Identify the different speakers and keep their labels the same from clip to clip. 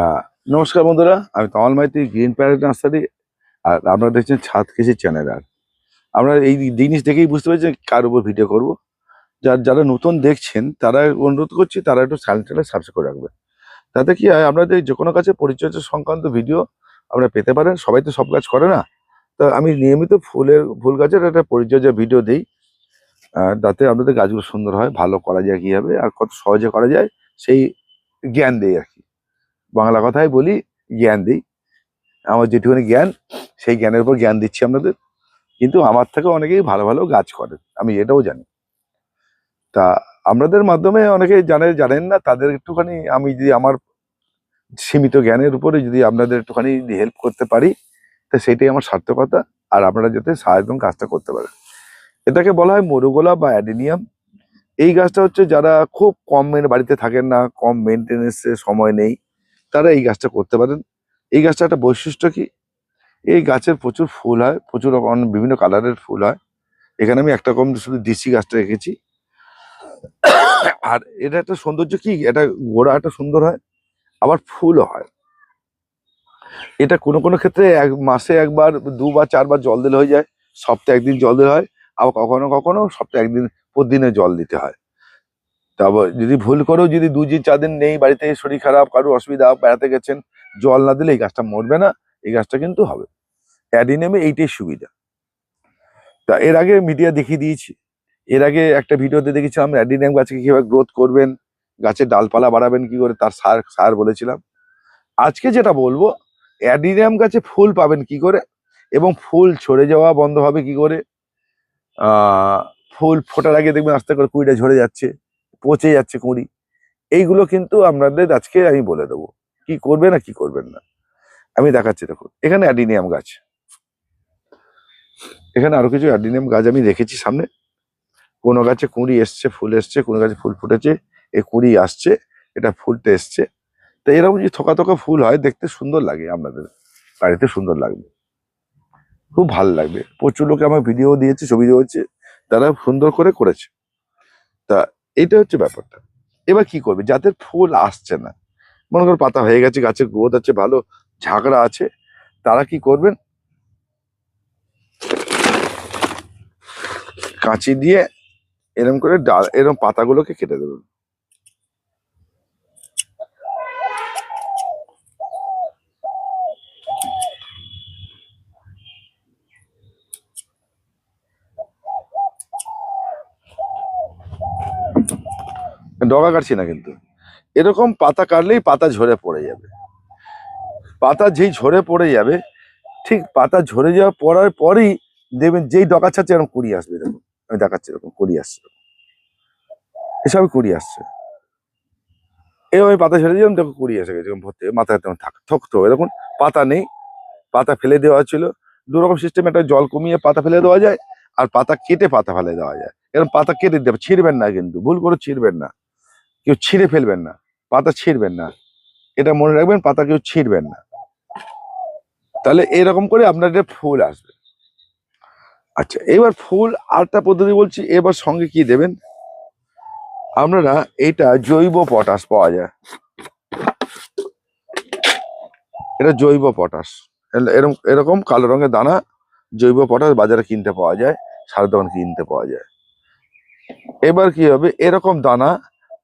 Speaker 1: আহ নমস্কার বন্ধুরা, আমি তমাল মাইতি, গ্রিন প্যারেট নার্সারি। আর আপনারা দেখছেন ছাদ কৃষি চ্যানেল। আর আমরা এই জিনিস দেখেই বুঝতে পারছি কার উপর ভিডিও করব। যারা নতুন দেখছেন তারা অনুরোধ করছি, তারা একটু চ্যানেলটা সাবস্ক্রাইব করে রাখবেন। তাতে কি হয়, আপনাদের যে কোনো কাছে পরিচর্যা সংক্রান্ত ভিডিও আপনারা পেতে পারেন। সবাই তো সব কাজ করে না। তা আমি নিয়মিত ফুল গাছের একটা পরিচর্যা ভিডিও দিই, যাতে আপনাদের গাছগুলো সুন্দর হয়, ভালো করা যায় কীভাবে আর কত সহজে করা যায় সেই জ্ঞান দিই আর কি। বাংলা কথায় বলি, জ্ঞান দিই। আমার যেটুকুনি জ্ঞান, সেই জ্ঞানের উপর জ্ঞান দিচ্ছি আপনাদের। কিন্তু আমার থেকে অনেকেই ভালো ভালো গাছ করেন, আমি এটাও জানি। তা আপনাদের মাধ্যমে অনেকে জানেন না, তাদের একটুখানি আমি যদি আমার সীমিত জ্ঞানের উপরে যদি আপনাদের একটুখানি হেল্প করতে পারি, তা সেটাই আমার সার্থকতা। আর আপনারা যাতে সাহায্য কাজটা করতে পারেন। এটাকে বলা হয় মরুগোলা বা অ্যাডিনিয়াম। এই গাছটা হচ্ছে যারা খুব কম বাড়িতে থাকেন না, কম মেনটেনেন্সের সময় নেই, তারা এই গাছটা করতে পারেন। এই গাছটা একটা বৈশিষ্ট্য কি, এই গাছের প্রচুর ফুল হয়, প্রচুর বিভিন্ন কালারের ফুল হয়। এখানে আমি একটা কম শুধু দেশি গাছটা রেখেছি। আর এটা একটা সৌন্দর্য কি, এটা গোড়া একটা সুন্দর হয়, আবার ফুলও হয়। এটা কোনো কোনো ক্ষেত্রে এক মাসে একবার, দুবার, চারবার জল দিলে হয়ে যায়। সপ্তাহে একদিন জল দিলে হয়। আবার কখনো কখনো সপ্তাহে একদিন প্রতিদিনে জল দিতে হয়। তারপর যদি ভুল করেও যদি 2 দিন 4 দিন নেই বাড়িতে, শরীর খারাপ, কারোর অসুবিধা, বেড়াতে গেছেন, জল না দিলে এই গাছটা মরবে না, এই গাছটা কিন্তু হবে। অ্যাডিনিয়ামে এইটাই সুবিধা। তা এর আগে মিডিয়া দেখিয়ে দিয়েছি। এর আগে একটা ভিডিওতে দেখেছিলাম অ্যাডিনিয়াম গাছকে কিভাবে গ্রোথ করবেন, গাছের ডালপালা বাড়াবেন কি করে, তার সার সার বলেছিলাম। আজকে যেটা বলবো, অ্যাডিনিয়াম গাছে ফুল পাবেন কি করে এবং ফুল ঝরে যাওয়া বন্ধ হবে কি করে। আহ ফুল ফোটার আগে দেখবেন আস্তে করে কুঁড়িটা ঝরে যাচ্ছে, পচে যাচ্ছে কুঁড়ি। এইগুলো কিন্তু আপনাদের আজকে আমি বলে দেবো কি করবেন না কি করবেন না। আমি দেখাচ্ছি, দেখুন এখানে অ্যাডিনিয়াম গাছ, এখানে আরো কিছু অ্যাডিনিয়াম গাছ আমি রেখেছি সামনে। কোনো গাছে কুঁড়ি এসছে, ফুল এসছে, কোনো গাছে ফুল ফুটেছে, এই কুঁড়ি আসছে, এটা ফুলতে এসছে। তো এরকম যে থোকা থোকা ফুল হয়, দেখতে সুন্দর লাগে, আপনাদের বাড়িতে সুন্দর লাগবে, খুব ভালো লাগবে। প্রচুর লোকে আমার ভিডিও দিয়েছে, ছবি দিয়েছে, তারা সুন্দর করে করেছে। তা এইটা হচ্ছে ব্যাপারটা। এবার কি করবে যাদের ফুল আসছে না, মনে করো পাতা হয়ে গেছে, গাছের গ্রোথ আছে ভালো, ঝাঁকড়া আছে, তারা কি করবেন, কাঁচি দিয়ে এরকম করে ডাল, এরকম পাতাগুলোকে কেটে দেবেন। ডগা কাটছি না কিন্তু, এরকম পাতা কাটলেই পাতা ঝরে পড়ে যাবে। পাতা যেই ঝরে পড়ে যাবে, ঠিক পাতা ঝরে যাওয়া পড়ার পরেই দেখবেন যেই ডগা ছাড়ছে এরকম কুড়ি আসবে। দেখুন আমি দেখাচ্ছি, এরকম কুড়ি আসছে, এসব কুড়ি আসছে। এরকম আমি পাতা ছেড়ে দিলাম, দেখো কুড়ি এসে গেছে, ভর্তি মাথায় তেমন থাকতো। দেখুন পাতা নেই, পাতা ফেলে দেওয়া ছিল। দুরকম সিস্টেম, একটা জল কমিয়ে পাতা ফেলে দেওয়া যায়, আর পাতা কেটে পাতা ফেলে দেওয়া যায়। এরকম পাতা কেটে দেবে, ছিঁড়বেন না কিন্তু, ভুল করে ছিঁড়বেন না, কেউ ছিঁড়ে ফেলবেন না, পাতা ছিঁড়বেন না, এটা মনে রাখবেন, পাতা কেউ ছিঁড়বেন না। তাহলে এরকম করে আপনার ফুল আসবে। আচ্ছা, এবার ফুল আরেকটা পদ্ধতি বলছি। এবার সঙ্গে কি দেবেন আপনারা, এটা জৈব পটাশ পাওয়া যায়, এটা জৈব পটাশ। এরকম এরকম কালো রঙের দানা জৈব পটাশ বাজারে কিনতে পাওয়া যায়, সারের দোকান কিনতে পাওয়া যায়। এবার কি হবে, এরকম দানা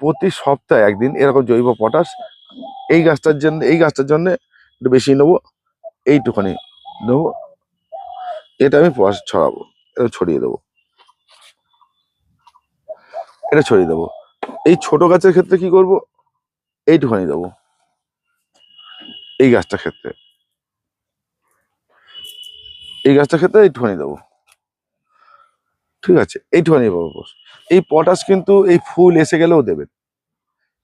Speaker 1: প্রতি সপ্তাহে একদিন এরকম জৈব পটাশ এই গাছটার জন্য একটু বেশি নেবো, এইটুখানি নেবো, এটা আমি ছড়াবো, এটা ছড়িয়ে দেবো, এটা ছড়িয়ে দেবো। এই ছোট গাছের ক্ষেত্রে কি করব, এইটুখানি দেবো, এই গাছটার ক্ষেত্রে, এই গাছটার ক্ষেত্রে এইটুখানি দেবো, ঠিক আছে, এইটুখানি পাবো। এই পটাশ কিন্তু এই ফুল এসে গেলেও দেবেন,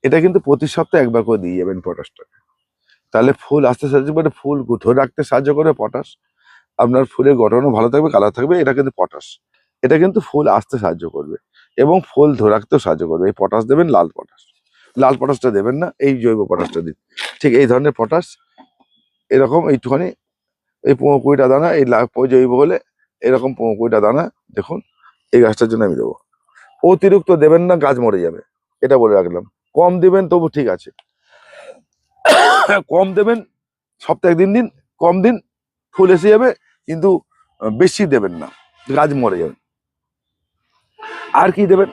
Speaker 1: এটা কিন্তু প্রতি সপ্তাহে একবার করে দিয়ে যাবেন পটাশটা। তাহলে ফুল আসতে সাহায্য করে, ফুল ধরে রাখতে সাহায্য করে পটাশ। আপনার ফুলের গঠনও ভালো থাকবে, কালার থাকবে, এটা কিন্তু পটাশ। এটা কিন্তু ফুল আসতে সাহায্য করবে এবং ফুল ধরে রাখতেও সাহায্য করবে। এই পটাশ দেবেন, লাল পটাশ। লাল পটাশটা দেবেন না, এই জৈব পটাশটা দিন। ঠিক এই ধরনের পটাশ, এরকম এইটুখানি, এই 15-20টা দানা, এই জৈব হলে এরকম 15-20টা দানা, দেখুন এই গাছটার জন্য আমি দেবো। অতিরিক্ত দেবেন না, গাছ মরে যাবে, এটা বলে রাখলাম। কম দিবেন তবু ঠিক আছে। কম দেবেন, সপ্তাহে 3 দিন কম দিন, ফুল এসে যাবে, কিন্তু বেশি দেবেন না, গাছ মরে যাবে। আর কি দেবেন,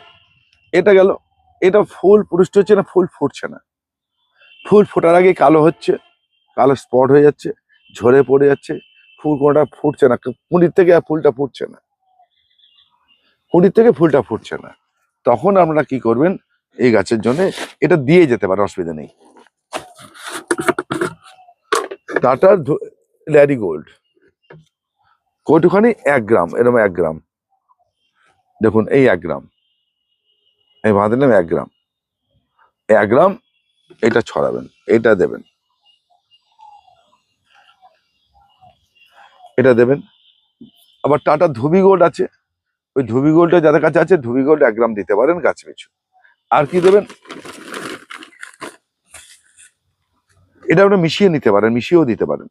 Speaker 1: এটা গেল। এটা ফুল পুষ্ট হচ্ছে না, ফুল ফুটছে না, ফুল ফোটার আগে কালো হচ্ছে, কালো স্পট হয়ে যাচ্ছে, ঝরে পড়ে যাচ্ছে, ফুল কোনটা ফুটছে না, কুঁড়ির থেকে আর ফুলটা ফুটছে না, কুঁড়ির থেকে ফুলটা ফুটছে না। তখন আপনারা কি করবেন, এই গাছের জন্য এটা দিয়ে যেতে পারে, অসুবিধা নেই। টাটার ল্যারিগোল্ড কটুখানি 1 গ্রাম, এরকম 1 গ্রাম, দেখুন এই 1 গ্রাম, এই বাঁধলাম 1 গ্রাম, 1 গ্রাম এটা ছড়াবেন, এটা দেবেন, এটা দেবেন। আবার টাটা ধুবি গোল্ড আছে, ওই ধুবি গোল্ডটা যাদের কাছে আছে, ধুবি গোল্ড 1 গ্রাম দিতে পারেন গাছ পিছু। আর কি দেবেন, এটা আপনি মিশিয়ে নিতে পারেন, মিশিয়েও দিতে পারেন।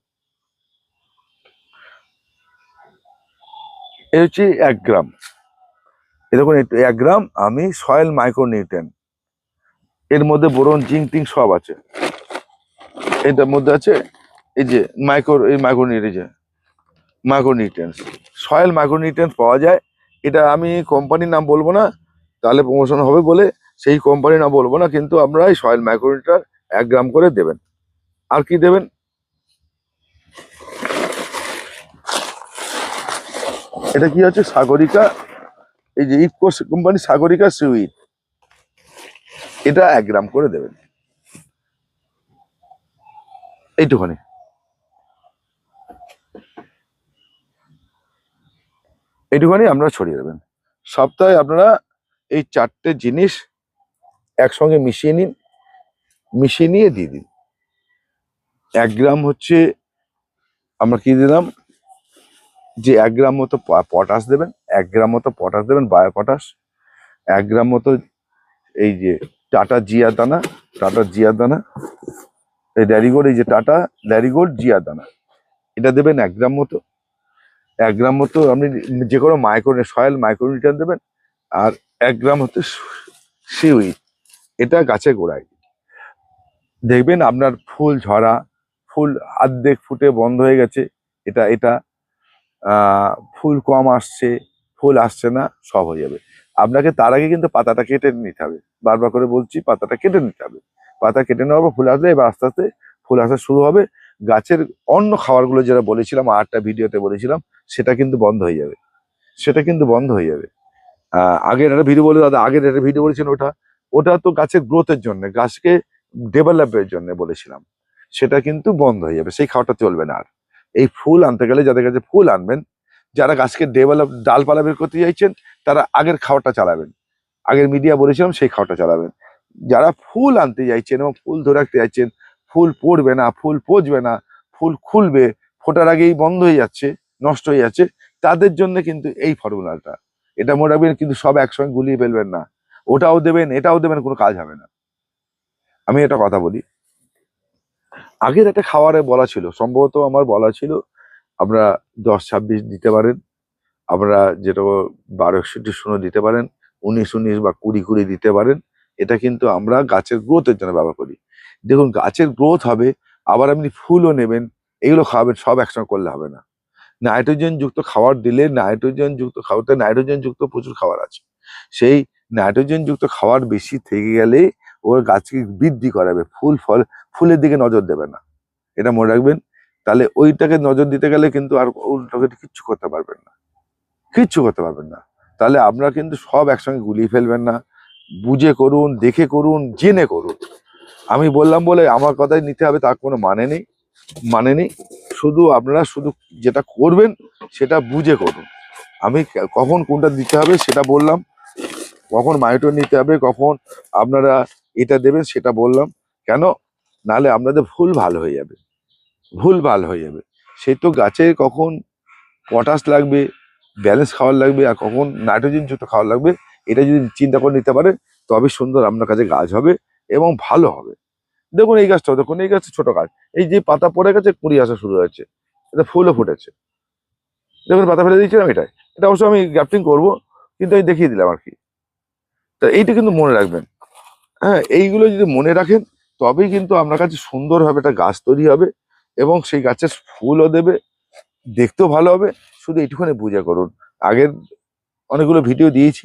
Speaker 1: এই হচ্ছে 1 গ্রাম, এরকম 1 গ্রাম আমি সয়েল মাইক্রোনিউট্রিয়েন্ট, এর মধ্যে বোরন জিঙ্ক টিঙ্ক সব আছে, এটার মধ্যে আছে এই যে মাইক্রোনিউট্রিয়েন্টস, সয়েল মাইক্রোনিউট্রিয়েন্টস পাওয়া যায়। এটা আমি কোম্পানির নাম বলবো না, তাহলে প্রমোশন হবে বলে সেই কোম্পানির নাম বলবো না, কিন্তু আপনারা এই সয়েল মাইক্রোনিউট্রিয়েন্ট 1 গ্রাম করে দেবেন। আর কি দেবেন, এটা কি হচ্ছে সাগরিকা, এই যে ইফকো কোম্পানি সাগরিকা সুইট, এটা 1 গ্রাম করে দেবেন, এইটুখানি। এইটুখানি আপনারা ছড়িয়ে দেবেন। সপ্তাহে আপনারা এই 4টে জিনিস একসঙ্গে মিশিয়ে নিন, মিশিয়ে নিয়ে দিয়ে দিন। 1 গ্রাম হচ্ছে আমরা কি দিলাম, যে 1 গ্রাম মতো পটাশ দেবেন, 1 গ্রাম মতো পটাশ দেবেন, বায়ো পটাশ। 1 গ্রাম মতো এই যে টাটা জিয়া দানা, টাটা জিয়া দানা, এই ল্যারিগোল্ড, এই যে টাটা ল্যারিগোল্ড জিয়া দানা, এটা দেবেন 1 গ্রাম মতো। 1 গ্রাম মতো আপনি যে কোনো সয়েল মাইক্রোনিউট্রিয়েন্ট দেবেন। আর 1 গ্রাম হচ্ছে সিউইড, এটা গাছের গোড়ায়। দেখবেন আপনার ফুল ঝরা, ফুল অর্ধেক ফুটে বন্ধ হয়ে গেছে, এটা এটা ফুল কম আসছে, ফুল আসছে না, সব হয়ে যাবে। আপনাকে তার আগে কিন্তু পাতাটা কেটে নিতে হবে, বারবার করে বলছি, পাতাটা কেটে নিতে হবে। পাতা কেটে নেওয়ার পর ফুল আসলে এবার আস্তে আস্তে ফুল আসা শুরু হবে। গাছের অন্য খাবারগুলো যেটা বলেছিলাম, 8টা ভিডিওতে বলেছিলাম, সেটা কিন্তু বন্ধ হয়ে যাবে, সেটা কিন্তু বন্ধ হয়ে যাবে। আগের একটা ভিডিও বলে, দাদা আগের একটা ভিডিও বলেছেন, ওটা ওটা তো গাছের গ্রোথের জন্য, গাছকে ডেভেলপের জন্য বলেছিলাম, সেটা কিন্তু বন্ধ হয়ে যাবে, সেই খাওয়াটা চলবে না আর। এই ফুল আনতে গেলে যাদের কাছে ফুল আনবেন, যারা গাছকে ডালপালা বের করতে চাইছেন, তারা আগের খাওয়াটা চালাবেন, আগের মিডিয়া বলেছিলাম সেই খাওয়াটা চালাবেন। যারা ফুল আনতে চাইছেন এবং ফুল ধরে রাখতে চাইছেন, ফুল পড়বে না, ফুল পচবে না, ফুল খুলবে, ফোটার আগেই বন্ধ হয়ে যাচ্ছে, নষ্ট হয়ে যাচ্ছে, তাদের জন্য কিন্তু এই ফর্মুলাটা। এটা মনে রাখবেন, কিন্তু সব একসঙ্গে গুলিয়ে ফেলবেন না, ওটাও দেবেন এটাও দেবেন, কোনো কাজ হবে না। আমি এটা কথা বলি, আগের একটা খাওয়ারে বলা ছিল, সম্ভবত আমার বলা ছিল, আমরা 10-26 দিতে পারেন, আমরা যেটা 12-61 দিতে পারেন, 19-19 বা 20-20 দিতে পারেন। এটা কিন্তু আমরা গাছের গ্রোথের জন্য ব্যবহার করি। দেখুন গাছের গ্রোথ হবে, আবার আপনি ফুলও নেবেন, এগুলো খাওয়াবেন, সব একসঙ্গে করলে হবে না। নাইট্রোজেন যুক্ত খাবার দিলে, নাইট্রোজেন যুক্ত খাবারতে নাইট্রোজেন যুক্ত প্রচুর খাবার আছে, সেই নাইট্রোজেন যুক্ত খাবার বেশি থেকে গেলে ওর গাছকে বৃদ্ধি করাবে, ফুলের দিকে নজর দেবে না, এটা মনে রাখবেন। তাহলে ওইটাকে নজর দিতে গেলে কিন্তু আর ওটাকে কিচ্ছু করতে পারবেন না, কিচ্ছু করতে পারবেন না। তাহলে আপনারা কিন্তু সব একসঙ্গে গুলিয়ে ফেলবেন না, বুঝে করুন, দেখে করুন, জেনে করুন। আমি বললাম বলে আমার কথাই নিতে হবে তার কোনো মানে নেই, মানে নেই। শুধু আপনারা শুধু যেটা করবেন সেটা বুঝে করুন। আমি কখন কোনটা দিতে হবে সেটা বললাম, কখন মাইটোর নিতে হবে, কখন আপনারা এটা দেবেন সেটা বললাম। কেন, নাহলে আপনাদের ভুল ভাল হয়ে যাবে, ভুল ভাল হয়ে যাবে। সে তো গাছে কখন পটাশ লাগবে, ব্যালেন্স খাবার লাগবে, আর কখন নাইট্রোজেন যুক্ত খাবার লাগবে, এটা যদি চিন্তা করে নিতে পারে, তবে সুন্দর আপনার কাছে গাছ হবে এবং ভালো হবে। দেখুন এই গাছটা, দেখুন এই গাছটা ছোট গাছ, এই যে পাতা পড়ে গেছে, কুড়ি আসা শুরু হয়েছে, এটা ফুলও ফুটেছে, দেখুন পাতা ফেলে দিয়েছিলাম, এটাই, এটা অবশ্য আমি গ্রাফটিং করবো, কিন্তু আমি দেখিয়ে দিলাম আর কি। তা এইটা কিন্তু মনে রাখবেন, হ্যাঁ, এইগুলো যদি মনে রাখেন, তবেই কিন্তু আপনার কাছে সুন্দরভাবে একটা গাছ তৈরি হবে এবং সেই গাছের ফুলও দেবে, দেখতেও ভালো হবে। শুধু এইটুখানি বুঝে করুন। আগের অনেকগুলো ভিডিও দিয়েছি,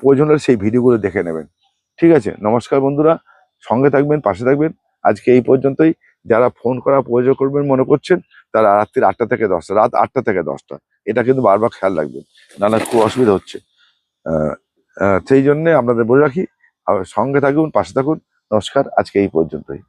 Speaker 1: প্রয়োজন হলে সেই ভিডিওগুলো দেখে নেবেন। ঠিক আছে, নমস্কার বন্ধুরা, সঙ্গে থাকবেন, পাশে থাকবেন। আজকে এই পর্যন্তই। যারা ফোন করা প্রয়োজন করবেন মনে করছেন, তারা রাত্রির 8টা থেকে 10টা, রাত 8টা থেকে 10টা, এটা কিন্তু বারবার খেয়াল রাখবেন, নাহলে খুব অসুবিধা হচ্ছে। সেই জন্যে আপনাদের বলে রাখি, সঙ্গে থাকুন, পাশে থাকুন। নমস্কার, আজকে এই পর্যন্তই।